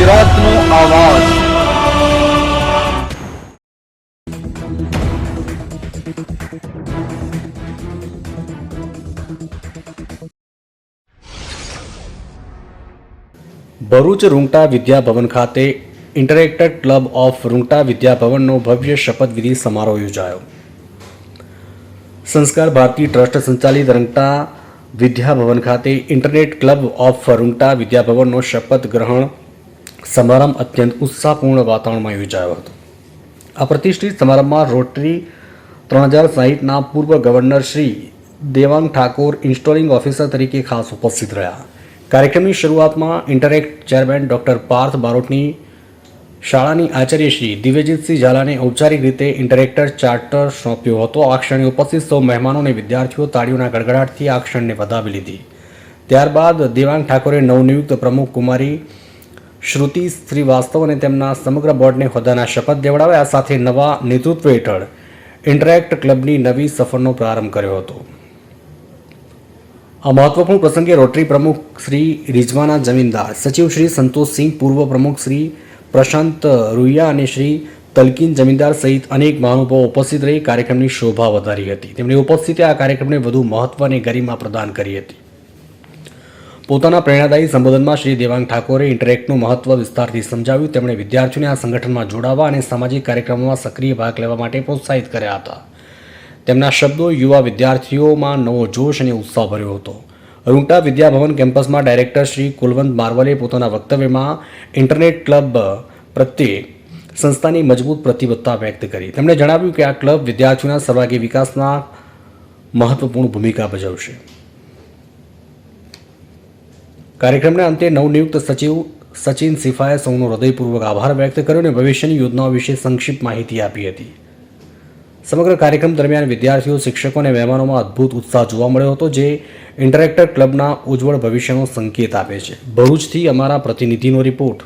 ગુજરાતનો આવાજ. ભરૂચ રૂંગટા વિદ્યાભવન ખાતે ઇન્ટરેક્ટેડ ક્લબ ઓફ રૂંગટા વિદ્યાભવનનો ભવ્ય શપથવિધિ સમારોહ યોજાયો. સંસ્કાર ભારતી ટ્રસ્ટ સંચાલિત રૂંગટા વિદ્યાભવન ખાતે ઇન્ટરનેટ ક્લબ ઓફ રૂંગટા વિદ્યાભવનનો શપથ ગ્રહણ સમારંભ અત્યંત ઉત્સાહપૂર્ણ વાતાવરણમાં યોજાયો હતો. આ પ્રતિષ્ઠિત સમારંભમાં રોટરી 3060ના પૂર્વ governor Shri Devang Thakor installing officer તરીકે ખાસ ઉપસ્થિત રહ્યા. કાર્યક્રમની શરૂઆતમાં ઇન્ટરેક્ટ ચેરમેન ડૉક્ટર પાર્થ બારોટની શાળાની આચાર્ય શ્રી દિવ્યજીતસિંહ ઝાલાને ઔપચારિક રીતે ઇન્ટરેક્ટર ચાર્ટર સોંપ્યો હતો. આ ક્ષણે ઉપસ્થિત સૌ મહેમાનો અને વિદ્યાર્થીઓ તાળીઓના ગડગડાટથી આ ક્ષણને વધાવી લીધી. ત્યારબાદ દેવાંગ ઠાકોરે નવનિયુક્ત પ્રમુખ કુમારી શ્રુતિ શ્રીવાસ્તવ અને તેમના સમગ્ર બોર્ડને હોદ્દાના શપથ દેવડાવ્યા. આ સાથે નવા નેતૃત્વ હેઠળ ઇન્ટરેક્ટ ક્લબની નવી સફરનો પ્રારંભ કર્યો હતો. આ મહત્વપૂર્ણ પ્રસંગે રોટરી પ્રમુખ શ્રી રિઝવાના જમીનદાર, સચિવ શ્રી સંતોષસિંહ, પૂર્વ પ્રમુખ શ્રી પ્રશાંત રૂયા અને શ્રી તલકીન જમીનદાર સહિત અનેક મહાનુભાવો ઉપસ્થિત રહી કાર્યક્રમની શોભા વધારી હતી. તેમની ઉપસ્થિતિએ આ કાર્યક્રમને વધુ મહત્વ અને ગરિમા પ્રદાન કરી હતી. પોતાના પ્રેરણાદાયી સંબોધનમાં શ્રી દેવાંગ ઠાકોરે ઇન્ટરેક્ટનું મહત્વ વિસ્તારથી સમજાવ્યું. તેમણે વિદ્યાર્થીઓને આ સંગઠનમાં જોડાવા અને સામાજિક કાર્યક્રમોમાં સક્રિય ભાગ લેવા માટે પ્રોત્સાહિત કર્યા હતા. તેમના શબ્દો યુવા વિદ્યાર્થીઓમાં નવો જોશ અને ઉત્સાહ ભર્યો હતો. રૂંગટા વિદ્યાભવન કેમ્પસમાં ડાયરેક્ટર શ્રી કુલવંત મારવલે પોતાના વક્તવ્યમાં ઇન્ટરનેટ ક્લબ પ્રત્યે સંસ્થાની મજબૂત પ્રતિબદ્ધતા વ્યક્ત કરી. તેમણે જણાવ્યું કે આ ક્લબ વિદ્યાર્થીઓના સર્વાંગી વિકાસના મહત્વપૂર્ણ ભૂમિકા ભજવશે. કાર્યક્રમના અંતે નવનિયુક્ત સચિવ સચિન સિફાએ સૌનો હૃદયપૂર્વક આભાર વ્યક્ત કર્યો અને ભવિષ્યની યોજનાઓ વિશે સંક્ષિપ્ત માહિતી આપી હતી. સમગ્ર કાર્યક્રમ દરમિયાન વિદ્યાર્થીઓ, શિક્ષકો અને મહેમાનોમાં અદ્ભુત ઉત્સાહ જોવા મળ્યો હતો, જે ઇન્ટરેક્ટર ક્લબના ઉજ્જવળ ભવિષ્યનો સંકેત આપે છે. ભરૂચથી અમારા પ્રતિનિધિનો રિપોર્ટ.